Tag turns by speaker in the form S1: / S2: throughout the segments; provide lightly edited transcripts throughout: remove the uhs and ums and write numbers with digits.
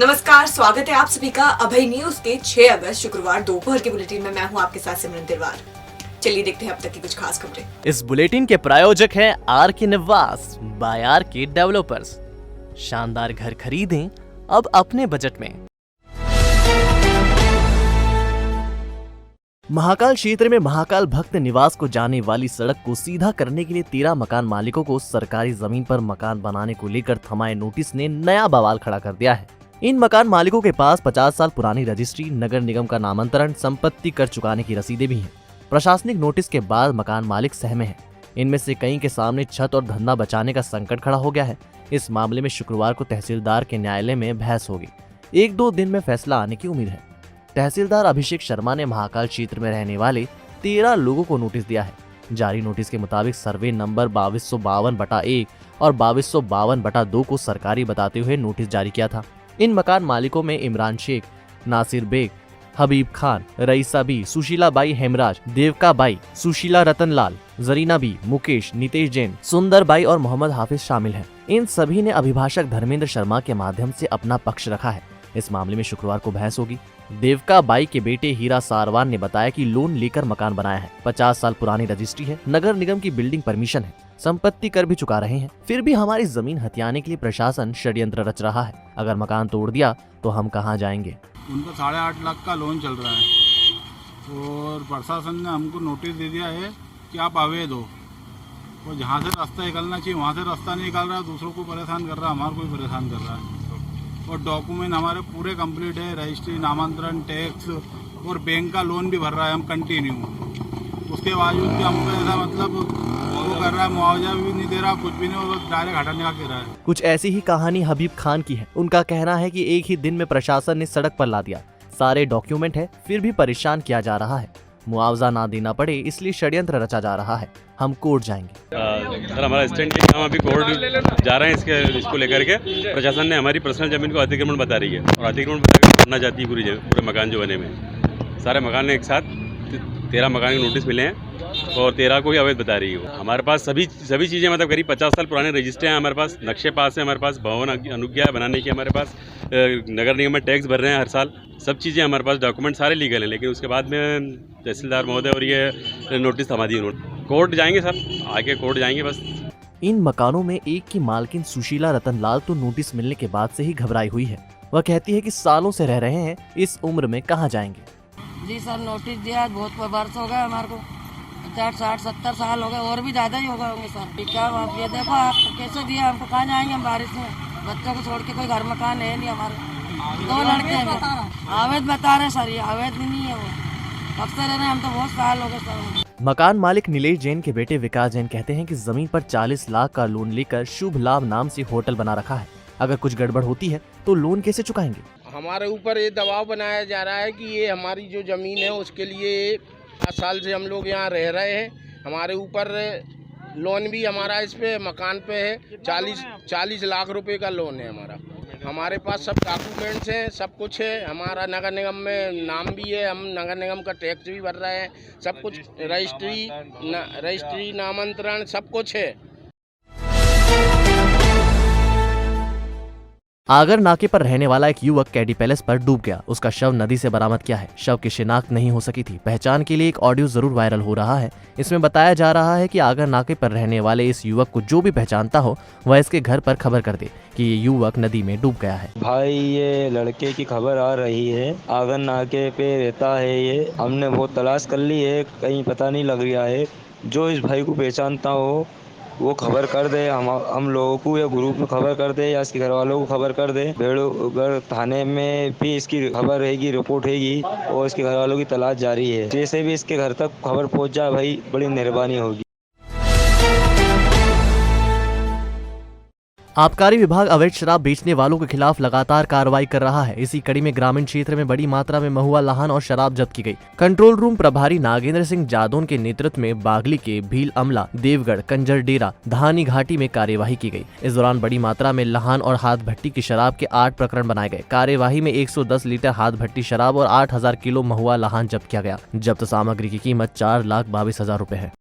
S1: नमस्कार, स्वागत है आप सभी का अभय न्यूज के 6 अगस्त शुक्रवार दोपहर के बुलेटिन में। मैं हूं आपके साथ सिमरन तिवार। चलिए देखते हैं अब तक की कुछ खास खबरें।
S2: इस बुलेटिन के प्रायोजक हैं आर के निवास बाय आर के डेवलपर्स। शानदार घर खरीदें अब अपने बजट में। महाकाल क्षेत्र में महाकाल भक्त निवास को जाने वाली सड़क को सीधा करने के लिए 13 मकान मालिकों को सरकारी जमीन पर मकान बनाने को लेकर थमाए नोटिस ने नया बवाल खड़ा कर दिया है। इन मकान मालिकों के पास 50 साल पुरानी रजिस्ट्री, नगर निगम का नामांतरण, संपत्ति कर चुकाने की रसीदें भी हैं। प्रशासनिक नोटिस के बाद मकान मालिक सहमे हैं। इनमें से कई के सामने छत और धंधा बचाने का संकट खड़ा हो गया है। इस मामले में शुक्रवार को तहसीलदार के न्यायालय में बहस होगी। 1-2 दिन में फैसला आने की उम्मीद है। तहसीलदार अभिषेक शर्मा ने महाकाल क्षेत्र में रहने वाले 13 लोगों को नोटिस दिया है। जारी नोटिस के मुताबिक सर्वे नंबर 2252/1 और 2252/2 को सरकारी बताते हुए नोटिस जारी किया था। इन मकान मालिकों में इमरान शेख, नासिर बेग, हबीब खान, रईसा बी, सुशीला बाई हेमराज, देवका बाई, सुशीला रतनलाल, जरीना बी, मुकेश, नितेश जैन, सुंदर बाई और मोहम्मद हाफिज शामिल हैं। इन सभी ने अभिभाषक धर्मेंद्र शर्मा के माध्यम से अपना पक्ष रखा है। इस मामले में शुक्रवार को बहस होगी। देवका बाई के बेटे हीरा सारवान ने बताया कि लोन लेकर मकान बनाया है। 50 साल पुरानी रजिस्ट्री है, नगर निगम की बिल्डिंग परमिशन है, संपत्ति कर भी चुका रहे हैं। फिर भी हमारी जमीन हथियाने के लिए प्रशासन षड्यंत्र रच रहा है। अगर मकान तोड़ दिया तो हम कहां जाएंगे।
S3: उनका 8.5 लाख का लोन चल रहा है और प्रशासन ने हमको नोटिस दे दिया है कि आप अवैध हो और जहाँ से रास्ता निकलना चाहिए वहाँ से रास्ता नहीं निकाल रहा है। दूसरों को परेशान कर रहा है, हमारे को भी परेशान कर रहा है। और डॉक्यूमेंट हमारे पूरे कंप्लीट है, रजिस्ट्री, नामांतरण, टैक्स और बैंक का लोन भी भर रहा है हम कंटिन्यू। उसके बावजूद भी हमको ऐसा मतलब वो कर रहा है, मुआवजा भी नहीं दे रहा, कुछ भी नहीं, और डायरेक्ट हटाने का कह रहा है।
S2: कुछ ऐसी ही कहानी हबीब खान की है। उनका कहना है कि एक ही दिन में प्रशासन ने सड़क पर ला दिया, सारे डॉक्यूमेंट है, फिर भी परेशान किया जा रहा है। मुआवजा ना देना पड़े इसलिए षड्यंत्र रचा जा रहा है। हम कोर्ट जाएंगे।
S4: सर हमारा स्टैंड के हम अभी कोर्ट जा रहे हैं इसको लेकर के। प्रशासन ने हमारी पर्सनल जमीन को अतिक्रमण बता रही है और अतिक्रमण करना चाहती है पूरे मकान जो बने में। सारे मकान ने एक साथ 13 मकान के नोटिस मिले हैं और 13 को ही अवैध बता रही है। हमारे पास सभी चीज़ें मतलब करीब 50 साल पुराने रजिस्टर हैं हमारे पास, नक्शे पास है हमारे पास, भवन अनुज्ञा है बनाने की हमारे पास, नगर निगम में टैक्स भर रहे हैं हर साल, सब चीज़ें हमारे पास, डॉक्यूमेंट सारे लीगल हैं। लेकिन उसके बाद में तहसीलदार महोदय और ये नोटिस थमा दी। कोर्ट जाएंगे सर, आगे कोर्ट जाएंगे बस।
S2: इन मकानों में एक की मालकिन सुशीला रतनलाल तो नोटिस मिलने के बाद से ही घबराई हुई है। वह कहती है कि सालों से रह रहे हैं, इस उम्र में कहां जाएंगे।
S5: जी सर, नोटिस दिया, बहुत वर्ष हो गए हमारे को, 50, 60, 70 साल हो गए और भी ज्यादा ही हो गए होंगे सर। क्या आप ये देखो, आप कैसे दिया, हमको कहाँ जाएंगे हम बारिश में, बच्चों को छोड़ के, कोई घर मकान है नहीं हमारे, 2 लड़के हैं। अवैध बता रहे सर, ये अवैध नहीं है, वो कब से रह रहे हैं, हम तो बहुत साल हो गए सर।
S2: मकान मालिक नीलेश जैन के बेटे विकास जैन कहते हैं कि जमीन पर 40 लाख का लोन लेकर शुभ लाभ नाम से होटल बना रखा है। अगर कुछ गड़बड़ होती है तो लोन कैसे चुकाएंगे।
S6: हमारे ऊपर ये दबाव बनाया जा रहा है कि ये हमारी जो जमीन है उसके लिए 5 साल से हम लोग यहाँ रह रहे हैं। हमारे ऊपर लोन भी हमारा इस पे मकान पे है, 40 लाख रुपए का लोन है हमारा। हमारे पास सब डॉक्यूमेंट्स हैं, सब कुछ है। हमारा नगर निगम में नाम भी है, हम नगर निगम का टैक्स भी भर रहे हैं, सब कुछ, रजिस्ट्री, नामांतरण, सब कुछ है।
S2: आगर नाके पर रहने वाला एक युवक कैडी पैलेस पर डूब गया। उसका शव नदी से बरामद किया है। शव की शिनाख्त नहीं हो सकी थी। पहचान के लिए एक ऑडियो जरूर वायरल हो रहा है। इसमें बताया जा रहा है कि आगर नाके पर रहने वाले इस युवक को जो भी पहचानता हो वह इसके घर पर खबर कर दे कि ये युवक नदी में डूब गया है।
S7: भाई ये लड़के की खबर आ रही है, आगर नाके पे रहता है ये। हमने बहुत तलाश कर ली है, कहीं पता नहीं लग रहा है। जो इस भाई को पहचानता हो वो खबर कर दे, हम लोगों को या ग्रुप में खबर कर दे या इसके घर वालों को खबर कर दे। भेड़ोगढ़ थाने में भी इसकी खबर रहेगी, रिपोर्ट रहेगी और इसके घर वालों की तलाश जारी है। जैसे भी इसके घर तक खबर पहुंच जाए भाई, बड़ी मेहरबानी होगी।
S2: आबकारी विभाग अवैध शराब बेचने वालों के खिलाफ लगातार कार्रवाई कर रहा है। इसी कड़ी में ग्रामीण क्षेत्र में बड़ी मात्रा में महुआ लाहन और शराब जब्त की गई। कंट्रोल रूम प्रभारी नागेंद्र सिंह जादौन के नेतृत्व में बागली के भील अमला, देवगढ़, कंजर डेरा, धानी घाटी में कार्यवाही की गई। इस दौरान बड़ी मात्रा में लाहन और हाथ भट्टी की शराब के 8 प्रकरण बनाए गए। कार्यवाही में 110 लीटर हाथ भट्टी शराब और 8000 किलो महुआ लाहन जब्त किया गया। जब्त सामग्री की कीमत 4,22,000 रुपए है।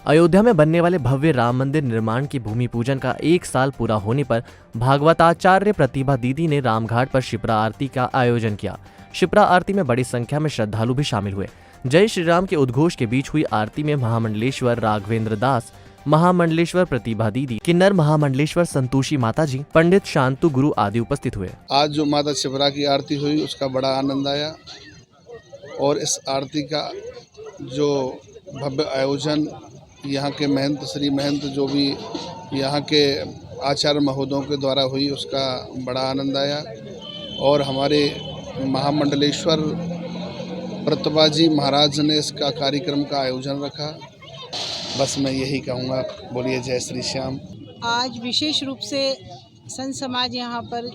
S2: अयोध्या में बनने वाले भव्य राम मंदिर निर्माण की भूमि पूजन का 1 साल पूरा होने पर भागवताचार्य प्रतिभा दीदी ने रामघाट पर शिप्रा आरती का आयोजन किया। शिप्रा आरती में बड़ी संख्या में श्रद्धालु भी शामिल हुए। जय श्री राम के उद्घोष के बीच हुई आरती में महामंडलेश्वर राघवेंद्र दास, महामंडलेश्वर प्रतिभा दीदी, किन्नर महामंडलेश्वर संतोषी माताजी, पंडित शांतु गुरु आदि उपस्थित हुए।
S8: आज जो माता शिप्रा की आरती हुई उसका बड़ा आनंद आया और इस आरती का जो भव्य आयोजन यहाँ के महंत श्री महंत जो भी यहाँ के आचार्य महोदयों के द्वारा हुई उसका बड़ा आनंद आया और हमारे महामंडलेश्वर प्रतिभा जी महाराज ने इसका कार्यक्रम का आयोजन रखा। बस मैं यही कहूँगा, बोलिए जय श्री श्याम।
S9: आज विशेष रूप से संत समाज यहाँ पर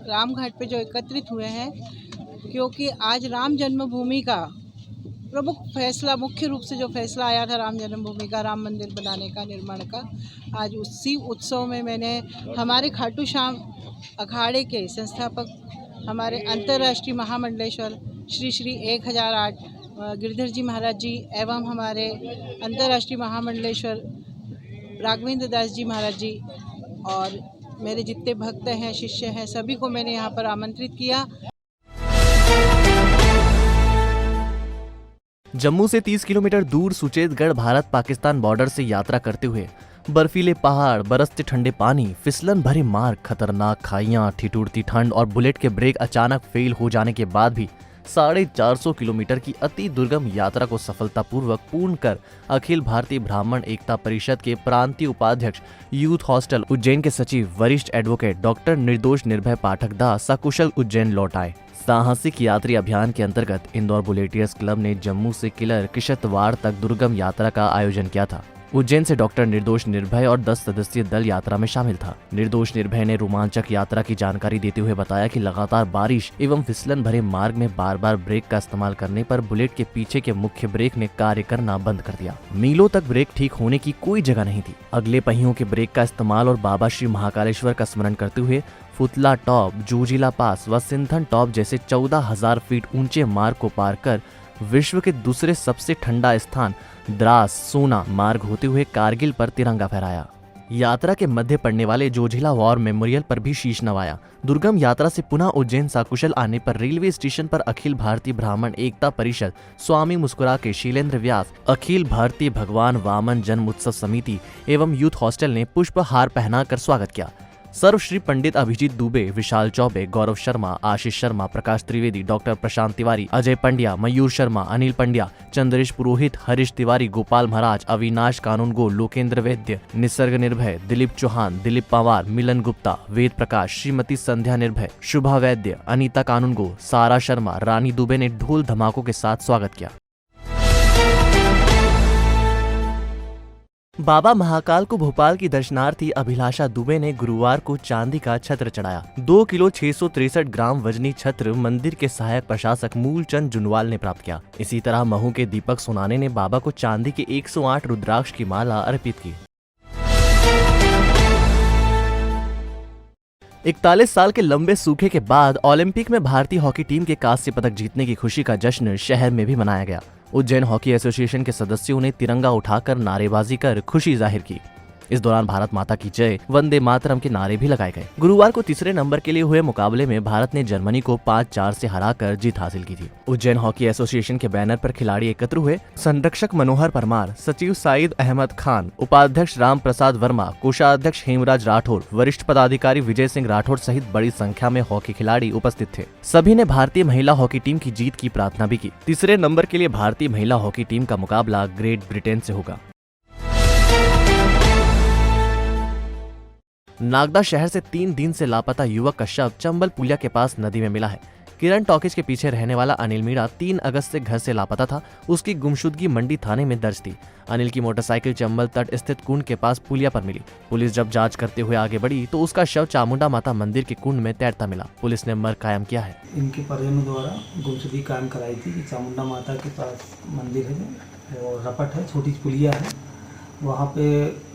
S9: रामघाट पे जो एकत्रित हुए हैं, क्योंकि आज राम जन्मभूमि का प्रमुख फैसला, मुख्य रूप से जो फैसला आया था राम जन्मभूमि का, राम मंदिर बनाने का, निर्माण का, आज उसी उत्सव में मैंने हमारे खाटू श्याम अखाड़े के संस्थापक हमारे अंतर्राष्ट्रीय महामंडलेश्वर श्री श्री 1008 गिरधर जी महाराज जी एवं हमारे अंतर्राष्ट्रीय महामंडलेश्वर राघवेंद्र दास जी महाराज जी और मेरे जितने भक्त हैं, शिष्य हैं, सभी को मैंने यहाँ पर आमंत्रित किया।
S2: जम्मू से 30 किलोमीटर दूर सुचेतगढ़ भारत पाकिस्तान बॉर्डर से यात्रा करते हुए बर्फीले पहाड़, बरसते ठंडे पानी, फिसलन भरे मार्ग, खतरनाक खाइयां, ठिठुरती ठंड और बुलेट के ब्रेक अचानक फेल हो जाने के बाद भी 450 किलोमीटर की अति दुर्गम यात्रा को सफलतापूर्वक पूर्ण कर अखिल भारतीय ब्राह्मण एकता परिषद के प्रांतीय उपाध्यक्ष, यूथ हॉस्टल उज्जैन के सचिव, वरिष्ठ एडवोकेट डॉक्टर निर्दोष निर्भय पाठक दास सकुशल उज्जैन लौट आए। साहसिक यात्री अभियान के अंतर्गत इंदौर बुलेटियर्स क्लब ने जम्मू से किलर किशतवाड़ तक दुर्गम यात्रा का आयोजन किया था। उज्जैन से डॉक्टर निर्दोष निर्भय और 10 सदस्यीय दल यात्रा में शामिल था। निर्दोष निर्भय ने रोमांचक यात्रा की जानकारी देते हुए बताया कि लगातार बारिश एवं फिसलन भरे मार्ग में बार बार ब्रेक का इस्तेमाल करने पर बुलेट के पीछे के मुख्य ब्रेक ने कार्य करना बंद कर दिया। मीलों तक ब्रेक ठीक होने की कोई जगह नहीं थी। अगले पहियों के ब्रेक का इस्तेमाल और बाबा श्री महाकालेश्वर का स्मरण करते हुए फुतला टॉप, जोजिला पास व सिंथन टॉप जैसे 14,000 फीट ऊंचे मार्ग को पार कर विश्व के दूसरे सबसे ठंडा स्थान द्रास सोना मार्ग होते हुए कारगिल पर तिरंगा फहराया। यात्रा के मध्य पड़ने वाले जोजिला वॉर मेमोरियल पर भी शीश नवाया। दुर्गम यात्रा से पुनः उज्जैन सकुशल आने पर रेलवे स्टेशन पर अखिल भारतीय ब्राह्मण एकता परिषद, स्वामी मुस्कुरा के शीलेंद्र व्यास, अखिल भारतीय भगवान वामन जन्म उत्सव समिति एवं यूथ हॉस्टल ने पुष्प हार पहनाकर स्वागत किया। सर्वश्री पंडित अभिजीत दुबे, विशाल चौबे, गौरव शर्मा, आशीष शर्मा, प्रकाश त्रिवेदी, डॉक्टर प्रशांत तिवारी, अजय पंड्या, मयूर शर्मा, अनिल पंड्या, चंद्रेश पुरोहित, हरीश तिवारी, गोपाल महाराज, अविनाश कानूनगो, लोकेंद्र वैद्य, निसर्ग निर्भय, दिलीप चौहान, दिलीप पवार, मिलन गुप्ता, वेद प्रकाश, श्रीमती संध्या निर्भय, शुभा वैद्य, अनीता कानूनगो, सारा शर्मा, रानी दुबे ने ढोल धमाकों के साथ स्वागत किया। बाबा महाकाल को भोपाल की दर्शनार्थी अभिलाषा दुबे ने गुरुवार को चांदी का छत्र चढ़ाया। 2 किलो 663 ग्राम वजनी छत्र मंदिर के सहायक प्रशासक मूलचंद जुनवाल ने प्राप्त किया। इसी तरह महू के दीपक सोनाने ने बाबा को चांदी के 108 रुद्राक्ष की माला अर्पित की। 41 साल के लंबे सूखे के बाद ओलंपिक में भारतीय हॉकी टीम के कांस्य पदक जीतने की खुशी का जश्न शहर में भी मनाया गया। उज्जैन हॉकी एसोसिएशन के सदस्यों ने तिरंगा उठाकर नारेबाजी कर खुशी जाहिर की। इस दौरान भारत माता की जय, वंदे मातरम के नारे भी लगाए गए। गुरुवार को तीसरे नंबर के लिए हुए मुकाबले में भारत ने जर्मनी को 5-4 से हराकर जीत हासिल की थी। उज्जैन हॉकी एसोसिएशन के बैनर पर खिलाड़ी एकत्र हुए। संरक्षक मनोहर परमार, सचिव साइद अहमद खान, उपाध्यक्ष राम प्रसाद वर्मा, कोषाध्यक्ष हेमराज राठौर, वरिष्ठ पदाधिकारी विजय सिंह राठौर सहित बड़ी संख्या में हॉकी खिलाड़ी उपस्थित थे। सभी ने भारतीय महिला हॉकी टीम की जीत की प्रार्थना भी की। तीसरे नंबर के लिए भारतीय महिला हॉकी टीम का मुकाबला ग्रेट ब्रिटेन से होगा। नागदा शहर से 3 दिन से लापता युवक का शव चंबल पुलिया के पास नदी में मिला है। किरण टॉकीज के पीछे रहने वाला अनिल मीणा 3 अगस्त से घर से लापता था। उसकी गुमशुदगी मंडी थाने में दर्ज थी। अनिल की मोटरसाइकिल चंबल तट स्थित कुंड के पास पुलिया पर मिली। पुलिस जब जांच करते हुए आगे बढ़ी तो उसका शव चामुंडा माता मंदिर के कुंड में तैरता मिला। पुलिस ने मर्ग कायम किया है।
S10: इनके परिजनों द्वारा गुमशुदगी कायम कराई थी कि चामुंडा माता के पास मंदिर है और रपट है, छोटी पुलिया है, वहाँ पे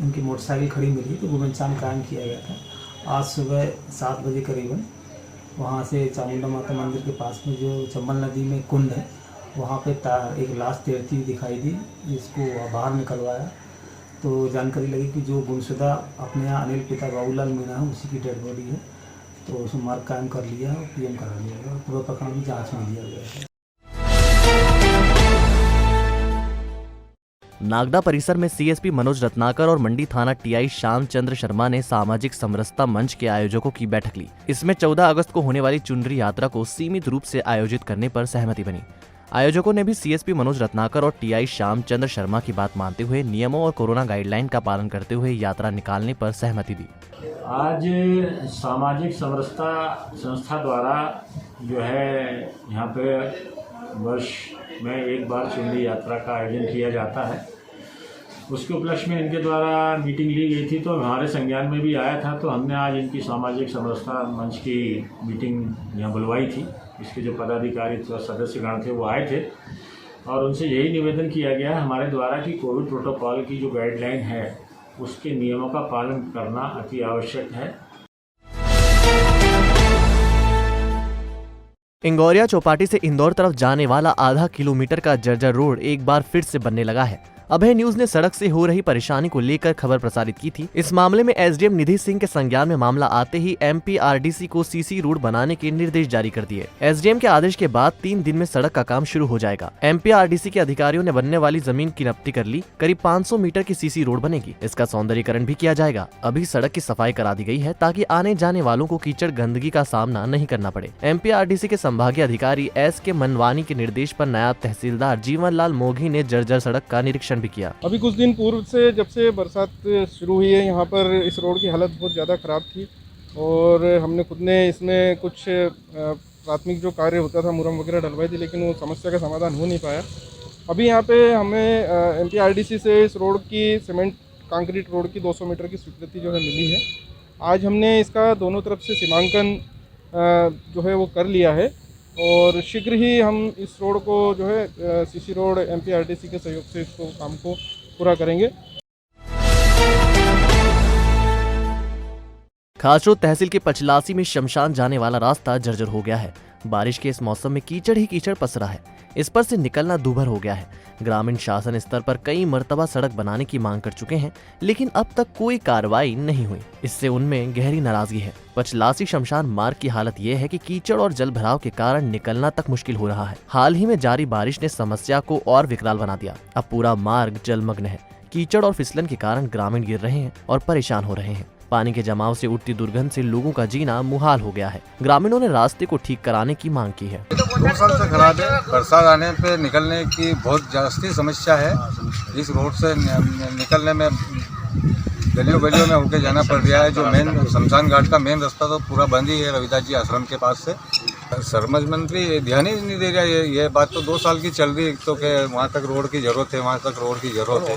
S10: उनकी मोटरसाइकिल खड़ी मिली तो गुमनचान कायम किया गया था। आज सुबह 7 बजे करीबन वहाँ से चामुंडा माता मंदिर के पास में जो चंबल नदी में कुंड है वहाँ पे एक लाश तैरती हुई दिखाई दी, जिसको बाहर निकलवाया तो जानकारी लगी कि जो गुमशुदा अपने यहाँ अनिल पिता बाबूलाल मीणा है उसी की डेड बॉडी है, तो उसमें मार्ग कायम कर लिया है और पीएम करा लिया गया और पूरा प्रकरण भी जाँच में लिया गया है।
S2: नागदा परिसर में सीएसपी मनोज रत्नाकर और मंडी थाना टीआई श्यामचंद्र शर्मा ने सामाजिक समरसता मंच के आयोजकों की बैठक ली। इसमें 14 अगस्त को होने वाली चुनरी यात्रा को सीमित रूप से आयोजित करने पर सहमति बनी। आयोजकों ने भी सीएसपी मनोज रत्नाकर और टीआई श्यामचंद्र शर्मा की बात मानते हुए नियमों और कोरोना गाइडलाइन का पालन करते हुए यात्रा निकालने पर सहमति दी।
S11: आज सामाजिक समरसता संस्था द्वारा जो है यहाँ पे वर्ष में एक बार चुनरी यात्रा का आयोजन किया जाता है। उसके उपलक्ष्य में इनके द्वारा मीटिंग ली गई थी, तो हमारे संज्ञान में भी आया था, तो हमने आज इनकी सामाजिक समरसता मंच की मीटिंग यहाँ बुलवाई थी। इसके जो पदाधिकारी सदस्यगण थे वो आए थे और उनसे यही निवेदन किया गया है हमारे द्वारा कि कोविड प्रोटोकॉल की जो गाइडलाइन है उसके नियमों का पालन करना अति आवश्यक है।
S2: इंगौरिया चौपाटी से इंदौर तरफ जाने वाला आधा किलोमीटर का जर्जर रोड एक बार फिर से बनने लगा है। अभय न्यूज ने सड़क से हो रही परेशानी को लेकर खबर प्रसारित की थी। इस मामले में एसडीएम निधि सिंह के संज्ञान में मामला आते ही एमपीआरडीसी को सीसी रोड बनाने के निर्देश जारी कर दिए। एसडीएम के आदेश के बाद 3 दिन में सड़क का काम शुरू हो जाएगा। एमपीआरडीसी के अधिकारियों ने बनने वाली जमीन की नपटी कर ली। करीब 500 मीटर की सीसी रोड बनेगी। इसका सौंदर्यीकरण भी किया जाएगा। अभी सड़क की सफाई करा दी गई है ताकि आने जाने वालों को कीचड़ गंदगी का सामना नहीं करना पड़े। एमपीआरडीसी के संभागीय अधिकारी एस.के. मनवानी के निर्देश पर नायब तहसीलदार जीवन लाल मोघी ने जर्जर सड़क का निरीक्षण भी किया।
S12: अभी कुछ दिन पूर्व से जब से बरसात शुरू हुई है यहाँ पर इस रोड की हालत बहुत ज़्यादा ख़राब थी और हमने खुद ने इसमें कुछ प्राथमिक जो कार्य होता था मुरम वगैरह डलवाई थी, लेकिन वो समस्या का समाधान हो नहीं पाया। अभी यहाँ पे हमें एमपीआरडीसी से इस रोड की सीमेंट कंक्रीट रोड की 200 मीटर की स्वीकृति जो है मिली है। आज हमने इसका दोनों तरफ से सीमांकन जो है वो कर लिया है और शीघ्र ही हम इस रोड को जो है सीसी रोड एमपीआरडीसी के सहयोग से इसको काम को पूरा करेंगे।
S2: खासरोड तहसील के पचलासी में शमशान जाने वाला रास्ता जर्जर हो गया है। बारिश के इस मौसम में कीचड़ ही कीचड़ पसरा है। इस पर से निकलना दूभर हो गया है। ग्रामीण शासन स्तर पर कई मर्तबा सड़क बनाने की मांग कर चुके हैं, लेकिन अब तक कोई कार्रवाई नहीं हुई। इससे उनमें गहरी नाराजगी है। पचलासी शमशान मार्ग की हालत ये है कि कीचड़ और जल भराव के कारण निकलना तक मुश्किल हो रहा है। हाल ही में जारी बारिश ने समस्या को और विकराल बना दिया। अब पूरा मार्ग जलमग्न है। कीचड़ और फिसलन के कारण ग्रामीण गिर रहे हैं और परेशान हो रहे हैं। पानी के जमाव से उठती दुर्गंध से लोगों का जीना मुहाल हो गया है। ग्रामीणों ने रास्ते को ठीक कराने की मांग की है।
S13: 2 साल से खराब है। बरसात आने पे निकलने की बहुत जास्ती समस्या है। इस रोड से निकलने में गलियों में होके जाना पड़ रहा है। जो मेन शमशान घाट का मेन रास्ता तो पूरा बंद ही है रविदास जी आश्रम के पास से। सरपंच मंत्री ध्यान ही नहीं दे रहा है। ये बात तो 2 साल की चल रही है तो कि वहाँ तक रोड की जरूरत है, वहाँ तक रोड की जरूरत है।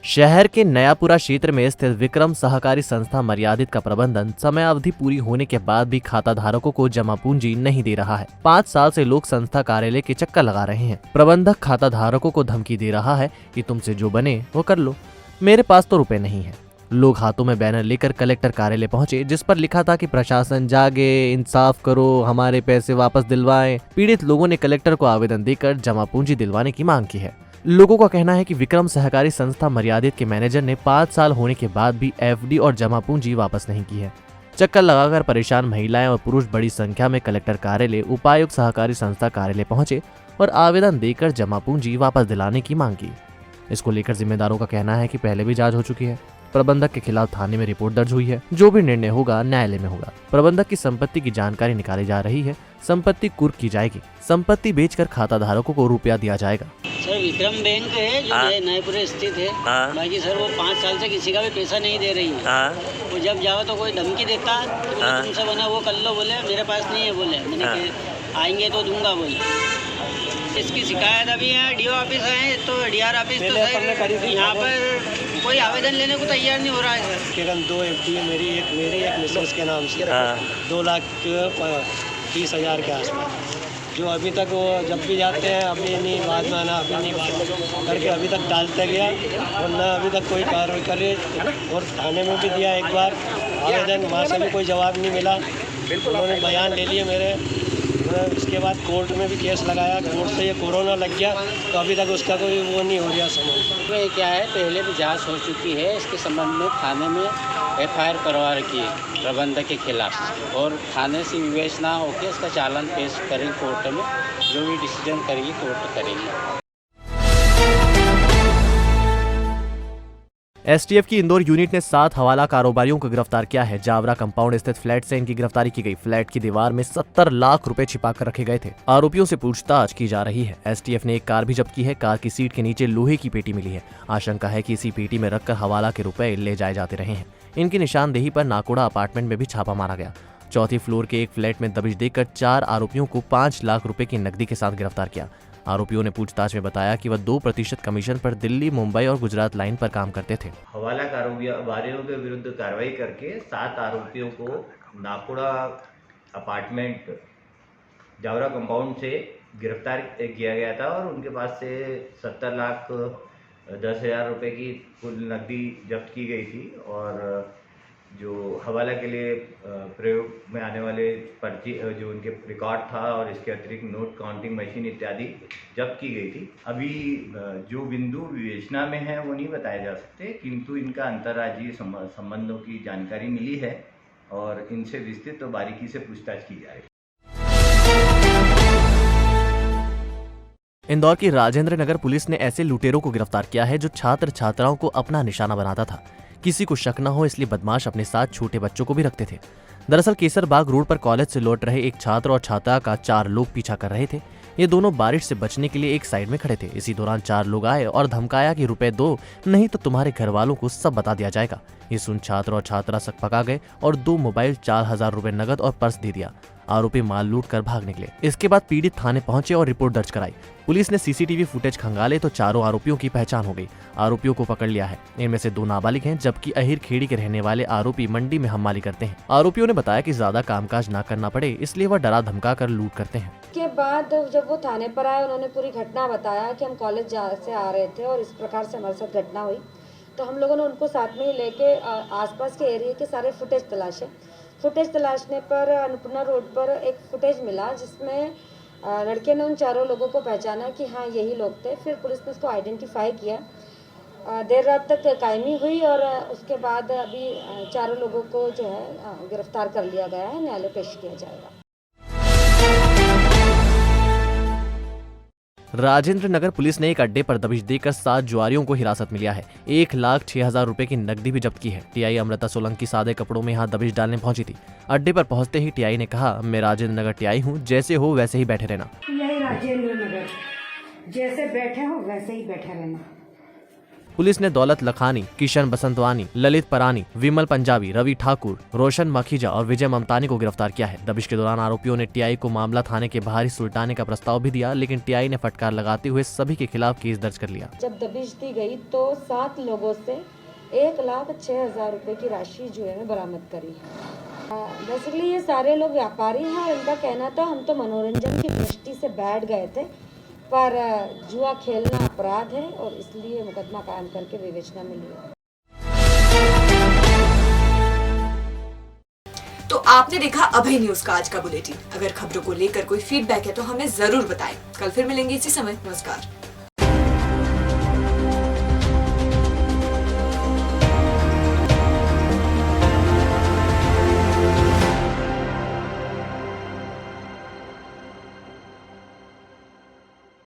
S2: शहर के नयापुरा क्षेत्र में स्थित विक्रम सहकारी संस्था मर्यादित का प्रबंधन समय अवधि पूरी होने के बाद भी खाता धारकों को जमा पूंजी नहीं दे रहा है। 5 साल से लोग संस्था कार्यालय के चक्कर लगा रहे हैं। प्रबंधक खाता धारकों को धमकी दे रहा है कि तुमसे जो बने वो कर लो, मेरे पास तो रुपए नहीं है। लोग हाथों में बैनर लेकर कलेक्टर कार्यालय पहुंचे, जिस पर लिखा था कि प्रशासन जागे, इंसाफ करो, हमारे पैसे वापस दिलवाएं। पीड़ित लोगों ने कलेक्टर को आवेदन देकर जमा पूंजी दिलवाने की मांग की है। लोगों का कहना है कि विक्रम सहकारी संस्था मर्यादित के मैनेजर ने 5 साल होने के बाद भी एफडी और जमा पूंजी वापस नहीं की है। चक्कर लगाकर परेशान महिलाएं और पुरुष बड़ी संख्या में कलेक्टर कार्यालय, उपायुक्त सहकारी संस्था कार्यालय पहुंचे और आवेदन देकर जमा पूंजी वापस दिलाने की मांग की। इसको लेकर जिम्मेदारों का कहना है कि पहले भी जांच हो चुकी है। प्रबंधक के खिलाफ थाने में रिपोर्ट दर्ज हुई है। जो भी निर्णय होगा न्यायालय में होगा। प्रबंधक की संपत्ति की जानकारी निकाली जा रही है। संपत्ति कुर्क की जाएगी। संपत्ति बेचकर खाता धारकों को रुपया दिया जाएगा।
S14: सर विक्रम बैंक है जो नयपुर स्थित है। बाकी सर वो 5 साल से किसी का भी पैसा नहीं दे रही है। वो जब जाओ तो कोई धमकी देता तो बोले तुमसे बना वो कर लो, बोले मेरे पास नहीं है, बोले मैंने आएंगे तो दूंगा, बोले। इसकी शिकायत अभी है डीओ ऑफिस है तो डीआर ऑफिस तो सर यहाँ पर कोई आवेदन लेने को तैयार नहीं हो रहा है सर।
S15: केवल 2 एफडी मेरी एक मिसेस के नाम से 2,30,000 के आसपास, जो अभी तक वो जब भी जाते हैं अभी नहीं बाद में आना, अभी नहीं बात करके अभी तक डालते गया और न अभी तक कोई कार्रवाई करे। और थाने में भी दिया एक बार आवेदन, वहाँ से भी कोई जवाब नहीं मिला। उन्होंने बयान ले लिए मेरे, उसके बाद कोर्ट में भी केस लगाया, कोर्ट से ये कोरोना लग गया तो अभी तक उसका कोई वो नहीं हो रहा समझ।
S14: ये क्या है, पहले भी जांच हो चुकी है, इसके संबंध में थाने में FIR करवा रखी है प्रबंधक के खिलाफ, और थाने से विवेचना होकर इसका चालान पेश करेंगे कोर्ट में, जो भी डिसीजन करेगी कोर्ट करेगी।
S2: STF की इंदौर यूनिट ने 7 हवाला कारोबारियों को गिरफ्तार किया है। जावरा कंपाउंड स्थित फ्लैट से इनकी गिरफ्तारी की गई। फ्लैट की दीवार में 70 लाख रुपए छिपा कर रखे गए थे। आरोपियों से पूछताछ की जा रही है। STF ने एक कार भी जब्त की है। कार की सीट के नीचे लोहे की पेटी मिली है। आशंका है कि इसी पेटी में रखकर हवाला के रुपए ले जाए जाते रहे हैं। इनकी निशानदेही पर नाकोड़ा अपार्टमेंट में भी छापा मारा गया। चौथी फ्लोर के एक फ्लैट में दबिश देकर 4 आरोपियों को 5 लाख रुपए की नकदी के साथ गिरफ्तार किया। आरोपियों ने पूछताछ में बताया कि वह 2% कमीशन पर दिल्ली, मुंबई और गुजरात लाइन पर काम करते थे।
S16: हवाला कारोबारियों के विरुद्ध कार्रवाई करके 7 आरोपियों को नाकोड़ा अपार्टमेंट जावरा कंपाउंड से गिरफ्तार किया गया था और उनके पास से 70,10,000 रुपए की कुल नकदी जब्त की गई थी और जो हवाला के लिए प्रयोग में आने वाले पर्ची जो उनके रिकॉर्ड था और इसके अतिरिक्त नोट काउंटिंग मशीन इत्यादि जब्त की गई थी। अभी जो बिंदु विवेचना में है वो नहीं बताए जा सकते, किंतु इनका अंतर्राज्यीय संबंधों की जानकारी मिली है और इनसे विस्तृत और बारीकी से पूछताछ की जा रही है।
S2: इंदौर की राजेंद्र नगर पुलिस ने ऐसे लुटेरों को गिरफ्तार किया है जो छात्र छात्राओं को अपना निशाना बनाता था। किसी को शक न हो इसलिए बदमाश अपने साथ छोटे बच्चों को भी रखते थे। दरअसल केसरबाग रोड पर कॉलेज से लौट रहे एक छात्र और छात्रा का 4 लोग पीछा कर रहे थे। ये दोनों बारिश से बचने के लिए एक साइड में खड़े थे। इसी दौरान 4 लोग आए और धमकाया कि रुपए दो, नहीं तो तुम्हारे घर वालों को सब बता दिया जाएगा। ये सुन छात्र और छात्रा सकपका गए और 2 मोबाइल, 4,000 रुपए नगद और पर्स दे दिया। आरोपी माल लूट कर भाग निकले। इसके बाद पीड़ित थाने पहुंचे और रिपोर्ट दर्ज कराई। पुलिस ने CCTV फुटेज खंगाले तो 4 आरोपियों की पहचान हो गई। आरोपियों को पकड़ लिया है। इनमें से 2 नाबालिग हैं, जबकि अहिर खेड़ी के रहने वाले आरोपी मंडी में हमाली करते हैं। आरोपियों ने बताया कि ज्यादा कामकाज न करना पड़े इसलिए वह डरा धमका कर लूट करते हैं।
S17: के बाद जब वो थाने पर आए, उन्होंने पूरी घटना बताया कि हम कॉलेज से आ रहे थे और इस प्रकार से हमारे साथ घटना हुई। तो हम लोगों ने उनको साथ में ही लेके आसपास के एरिया के सारे फुटेज तलाशे। फुटेज तलाशने पर अन्नपूर्णा रोड पर एक फुटेज मिला जिसमें लड़के ने उन 4 लोगों को पहचाना कि हाँ यही लोग थे। फिर पुलिस ने उसको आइडेंटिफाई किया। देर रात तक कायमी हुई और उसके बाद अभी 4 लोगों को जो है गिरफ्तार कर लिया गया है, न्यायालय पेश किया जाएगा।
S2: राजेंद्र नगर पुलिस ने एक अड्डे पर दबिश देकर 7 जुआरियों को हिरासत में लिया है। 1,06,000 रुपए की नकदी भी जब्त की है। TI अमृता सोलंकी सादे कपड़ों में यहाँ दबिश डालने पहुंची थी। अड्डे पर पहुंचते ही TI ने कहा, मैं राजेंद्र नगर TI हूँ, जैसे हो वैसे ही बैठे रहना।
S18: यही राजेंद्र नगर, जैसे बैठे हो वैसे ही बैठे रहना।
S2: पुलिस ने दौलत लखानी, किशन बसंतवानी, ललित परानी, विमल पंजाबी, रवि ठाकुर, रोशन मखीजा और विजय ममतानी को गिरफ्तार किया है। दबिश के दौरान आरोपियों ने TI को मामला थाने के बाहर ही सुलटाने का प्रस्ताव भी दिया, लेकिन TI ने फटकार लगाते हुए सभी के खिलाफ केस दर्ज कर लिया।
S17: जब दबिश दी गई तो 7 लोगों से 1,06,000 रुपए की राशि जो है बरामद करी है। बेसिकली ये सारे लोग व्यापारी हैं और इनका कहना था हम तो मनोरंजन की दृष्टि से बैठ गए थे, पर जुआ खेलना अपराध है और इसलिए मुकदमा कायम करके विवेचना में लिया।
S1: तो आपने देखा अभय न्यूज का आज का बुलेटिन। अगर खबरों को लेकर कोई फीडबैक है तो हमें जरूर बताएं। कल फिर मिलेंगे इसी समय। नमस्कार।